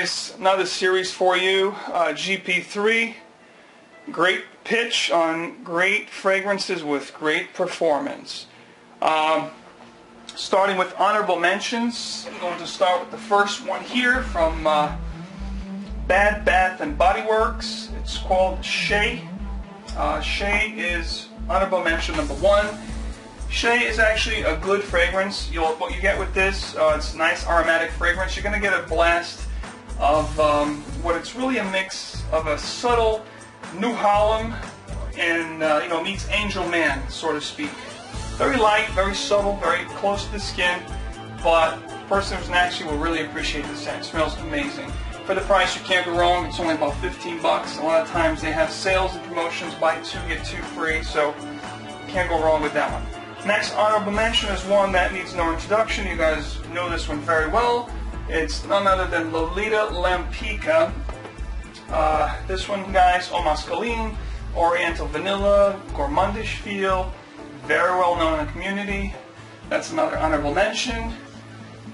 guys, another series for you, GP3. Great pitch on great fragrances with great performance. Starting with honorable mentions, I'm going to start with the first one here from Bad Bath & Body Works. It's called Shea. Shea is honorable mention number 1. Shea is actually a good fragrance. What you get with this, it's a nice aromatic fragrance. You're going to get a blast of what it's really a mix of a subtle New Holland and meets Angel Man, so to speak. Very light, very subtle, very close to the skin, but the person who's next to you will really appreciate the scent. It smells amazing. For the price, you can't go wrong. It's only about 15 bucks. A lot of times they have sales and promotions, buy 2 get 2 free, so you can't go wrong with that one. Next honorable mention is one that needs no introduction. You guys know this one very well. It's none other than Lolita Lampica. This one, guys, au masculine, oriental vanilla, gourmandish feel, very well known in the community. That's another honorable mention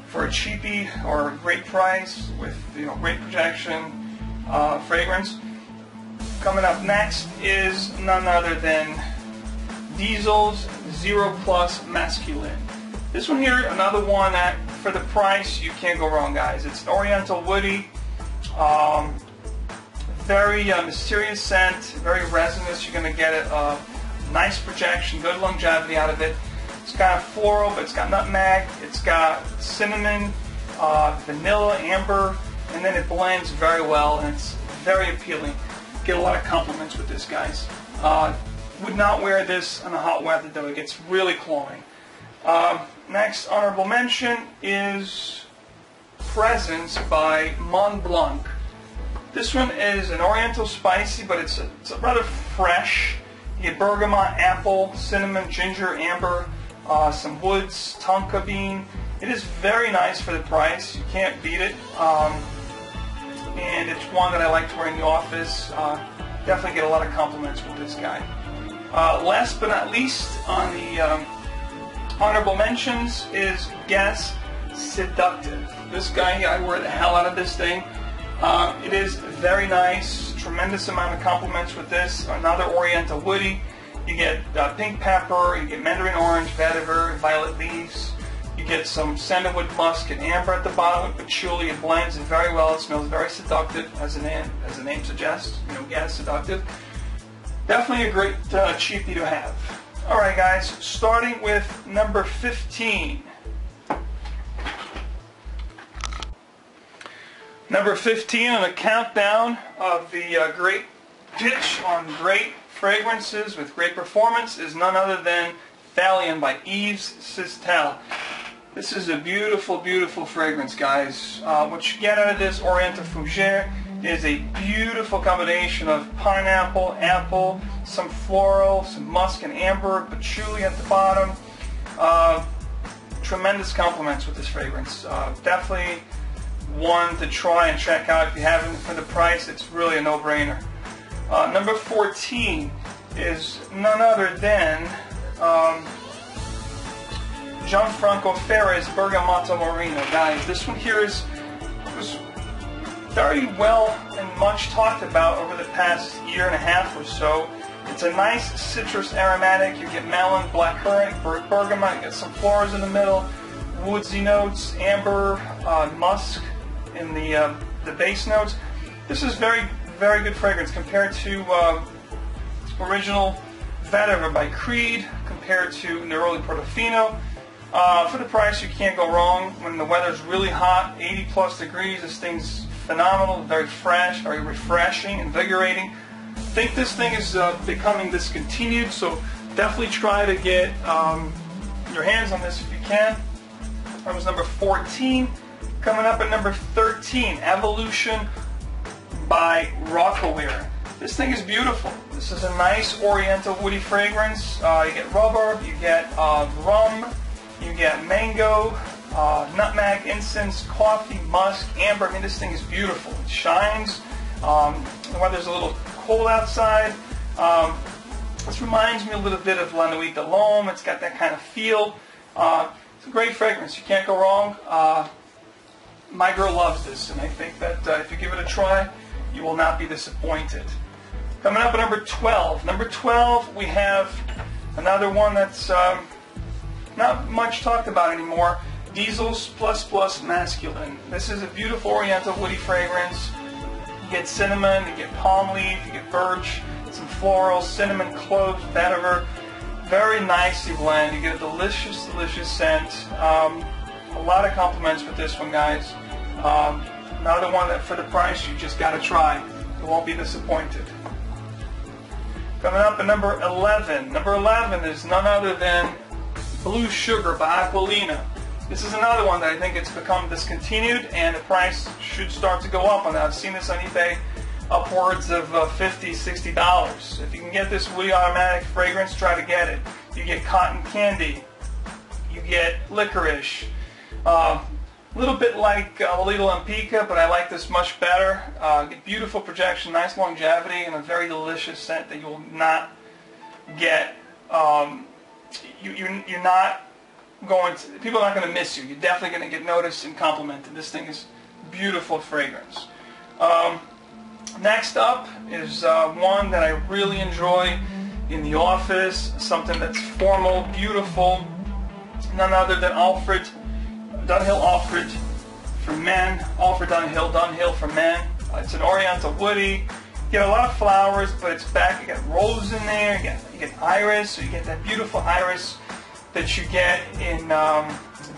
for a cheapie or a great price with great projection fragrance. Coming up next is none other than Diesel's Zero Plus Masculine. This one here, another one that for the price you can't go wrong, guys. It's oriental woody, very mysterious scent, very resinous. You're going to get a nice projection, good longevity out of it. It's got floral, but it's got nutmeg, it's got cinnamon, vanilla, amber, and then it blends very well, and it's very appealing. Get a lot of compliments with this, guys. Would not wear this in the hot weather, though. It gets really cloying. Next honorable mention is Presence by Mont Blanc. This one is an oriental spicy, but it's rather fresh. You get bergamot, apple, cinnamon, ginger, amber, some woods, tonka bean. It is very nice for the price. You can't beat it. And it's one that I like to wear in the office. Definitely get a lot of compliments with this guy. Last but not least on the honorable mentions is Guess Seductive. This guy, I wear the hell out of this thing. It is very nice, tremendous amount of compliments with this. Another oriental woody. You get pink pepper, you get mandarin orange, vetiver, violet leaves. You get some sandalwood musk and amber at the bottom with patchouli. It blends very well. It smells very seductive, as the name suggests. Guess Seductive. Definitely a great cheapie to have. Alright guys, starting with number 15. Number 15 on the countdown of the great pitch on great fragrances with great performance is none other than Thallium by Yves Sistel. This is a beautiful, beautiful fragrance, guys. What you get out of this Oriental Fougere is a beautiful combination of pineapple, apple, some floral, some musk and amber, patchouli at the bottom. Tremendous compliments with this fragrance. Definitely one to try and check out if you haven't. For the price, it's really a no-brainer. Number 14 is none other than Franco Bergamotto Marino. Guys, this one here was very well and much talked about over the past year and a half or so. It's a nice citrus aromatic. You get melon, blackcurrant, bergamot. You get some florals in the middle, woodsy notes, amber, musk in the base notes. This is very, very good fragrance compared to original Vetiver by Creed, compared to Neroli Portofino. For the price, you can't go wrong. When the weather's really hot, 80 plus degrees, this thing's phenomenal, very fresh, very refreshing, invigorating. I think this thing is becoming discontinued, so definitely try to get your hands on this if you can. That was number 14. Coming up at number 13, Evolution by Rockwell. This thing is beautiful. This is a nice oriental woody fragrance. You get rhubarb, you get rum, you get mango, nutmeg, incense, coffee, musk, amber. I mean, this thing is beautiful. It shines. The weather's a little cold outside. This reminds me a little bit of La Nuit de l'Homme. It's got that kind of feel. It's a great fragrance. You can't go wrong. my girl loves this, and I think that if you give it a try, you will not be disappointed. Coming up at number 12. Number 12, we have another one that's not much talked about anymore. Diesel's Plus Plus Masculine. This is a beautiful oriental woody fragrance. You get cinnamon, you get palm leaf, you get birch, some florals, cinnamon, cloves, vetiver. Very nicely blend. You get a delicious, delicious scent. A lot of compliments with this one, guys. Another one that for the price you just got to try. You won't be disappointed. Coming up at number 11. Number 11 is none other than Blue Sugar by Aquilina. This is another one that I think it's become discontinued, and the price should start to go up on that. I've seen this on eBay upwards of $50, $60. If you can get this woody aromatic fragrance, try to get it. You get cotton candy. You get licorice. A little bit like Lolita Lampica, but I like this much better. Get beautiful projection, nice longevity, and a very delicious scent that you will not get. You're not going to, people are not going to miss you. You're definitely going to get noticed and complimented. This thing is beautiful fragrance. Next up is one that I really enjoy in the office, something that's formal, beautiful, none other than Dunhill Alfred for men, Alfred Dunhill for men. It's an oriental woody. You get a lot of flowers, but it's back. You got rose in there, you get iris, so you get that beautiful iris that you get in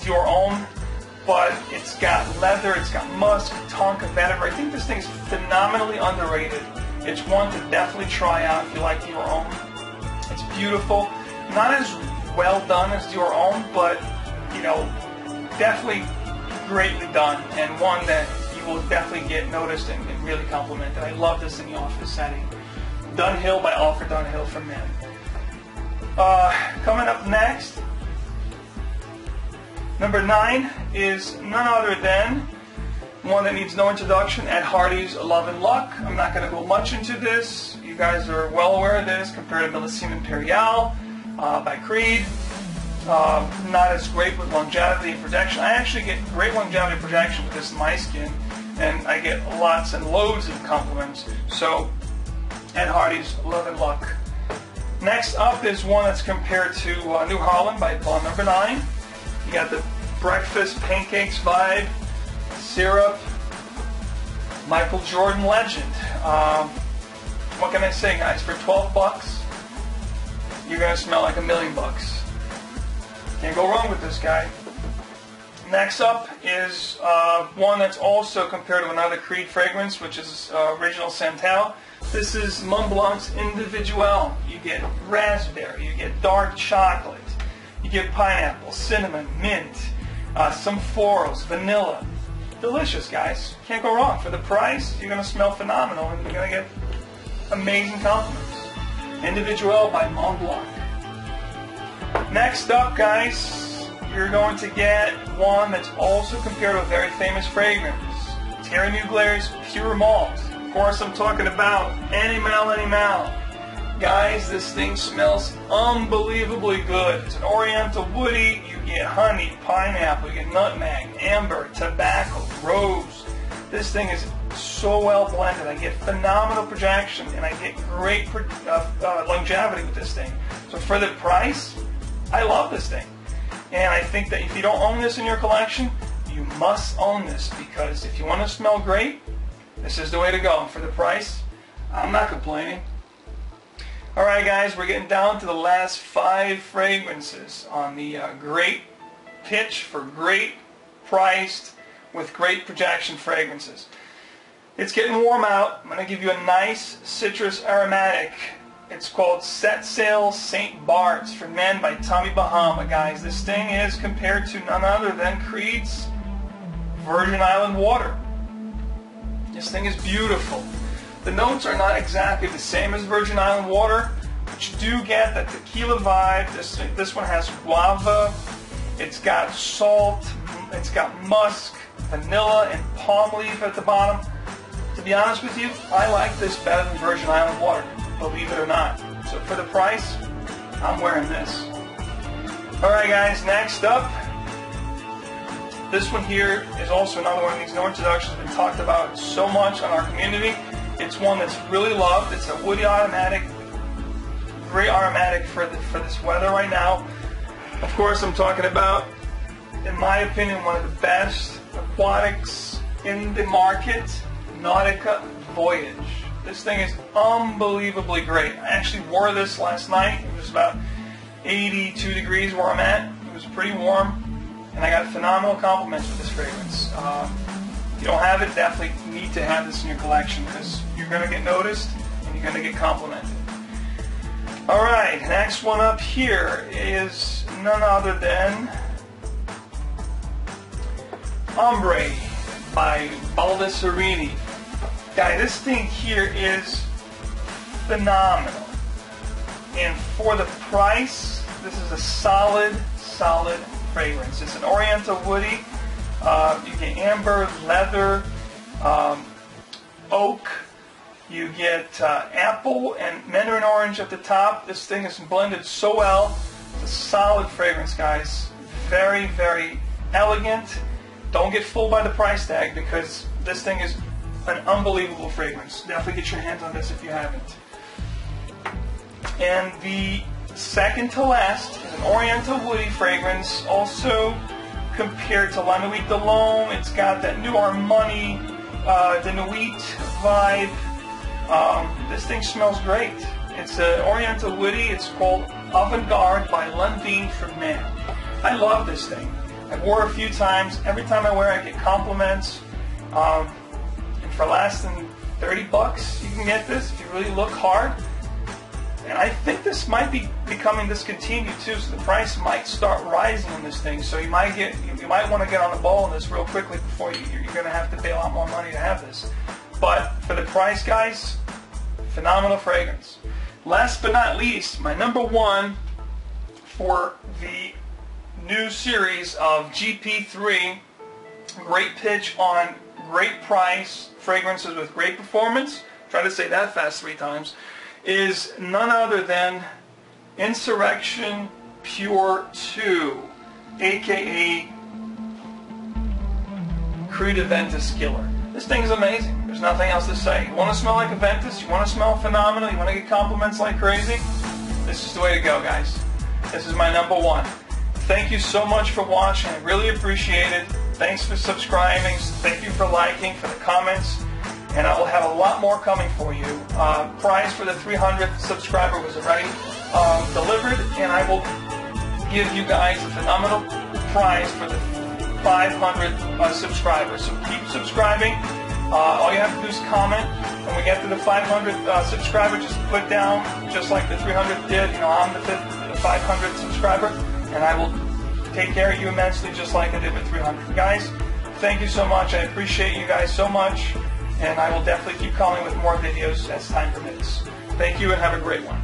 Your Own. But it's got leather, it's got musk, tonka, vetiver. I think this thing is phenomenally underrated. It's one to definitely try out if you like Your Own. It's beautiful. Not as well done as Your Own, but you know, definitely greatly done, and one that you will definitely get noticed and really complimented. I love this in the office setting. Dunhill by Alfred Dunhill for men. Coming up next, number 9 is none other than one that needs no introduction, Ed Hardy's Love and Luck. I'm not going to go much into this. You guys are well aware of this compared to Millésime Impériale by Creed. Not as great with longevity and protection. I actually get great longevity and protection with this in my skin, and I get lots and loads of compliments. So, Ed Hardy's Love and Luck. Next up is one that's compared to New Holland by Bond Number 9. You got the breakfast pancakes vibe, syrup, Michael Jordan legend. What can I say, guys? For 12 bucks, you're gonna smell like $1 million. Can't go wrong with this guy. Next up is one that's also compared to another Creed fragrance, which is Original Santal. This is Mont Blanc's Individuel. You get raspberry, you get dark chocolate, you get pineapple, cinnamon, mint, some florals, vanilla. Delicious, guys. Can't go wrong. For the price, you're going to smell phenomenal, and you're going to get amazing compliments. Individuel by Mont Blanc. Next up, guys, you're going to get one that's also compared to a very famous fragrance. Thierry Mugler's Pure Malt. Of course, I'm talking about Animal. Guys, this thing smells unbelievably good. It's an oriental woody. You get honey, pineapple, you get nutmeg, amber, tobacco, rose. This thing is so well blended. I get phenomenal projection, and I get great longevity with this thing. So for the price, I love this thing. And I think that if you don't own this in your collection, you must own this, because if you want to smell great, this is the way to go. And for the price, I'm not complaining. Alright guys, we're getting down to the last 5 fragrances on the great pitch for great priced with great projection fragrances. It's getting warm out. I'm going to give you a nice citrus aromatic. It's called Sail St Barts for Men by Tommy Bahama. Guys, this thing is compared to none other than Creed's Virgin Island Water. This thing is beautiful. The notes are not exactly the same as Virgin Island Water, but you do get that tequila vibe. This one has guava, it's got salt, it's got musk, vanilla, and palm leaf at the bottom. To be honest with you, I like this better than Virgin Island Water, believe it or not. So for the price, I'm wearing this. Alright guys, next up, This one here is also another one. Needs no introduction. It's been talked about so much on our community. It's one that's really loved. It's a woody automatic, great automatic for this weather right now. Of course, I'm talking about, in my opinion, one of the best aquatics in the market, Nautica Voyage. This thing is unbelievably great. I actually wore this last night. It was about 82 degrees where I'm at. It was pretty warm, and I got phenomenal compliments with this fragrance. If you don't have it, definitely need to have this in your collection because you're going to get noticed and you're going to get complimented. Alright, next one up here is none other than Hombre by Baldessarini. Guys, this thing here is phenomenal. And for the price, this is a solid fragrance. It's an Oriental woody. You get amber, leather, oak. You get apple and mandarin orange at the top. This thing is blended so well. It's a solid fragrance, guys. Very, very elegant. Don't get fooled by the price tag because this thing is an unbelievable fragrance. Definitely get your hands on this if you haven't. And the second to last is an Oriental woody fragrance, also compared to La Nuit de l'Homme. It's got that new Armani, the Nuit vibe. This thing smells great. It's an Oriental woody. It's called Avantgarde by Lundin for Men. I love this thing. I've wore it a few times. Every time I wear it, I get compliments. And for less than 30 bucks, you can get this if you really look hard. And I think this might be becoming discontinued too, so the price might start rising on this thing. So you might want to get on the ball on this real quickly before you're going to have to pay a lot more money to have this. But for the price, guys, phenomenal fragrance. Last but not least, my number one for the new series of GP3, great pitch on great price, fragrances with great performance, try to say that fast 3 times, is none other than Insurrection Pure 2, aka Crude Aventus Killer. This thing is amazing. There's nothing else to say. You want to smell like Aventus, you want to smell phenomenal, you want to get compliments like crazy, this is the way to go, guys. This is my number one. Thank you so much for watching. I really appreciate it. Thanks for subscribing. Thank you for liking, for the comments. And I will have a lot more coming for you. Prize for the 300th subscriber was already delivered, and I will give you guys a phenomenal prize for the 500 subscribers. So keep subscribing. All you have to do is comment. When we get to the 500 subscriber, just put down, just like the 300 did, you know, I'm the 500 subscriber, and I will take care of you immensely just like I did with 300. Guys, thank you so much. I appreciate you guys so much, and I will definitely keep coming with more videos as time permits. Thank you and have a great one.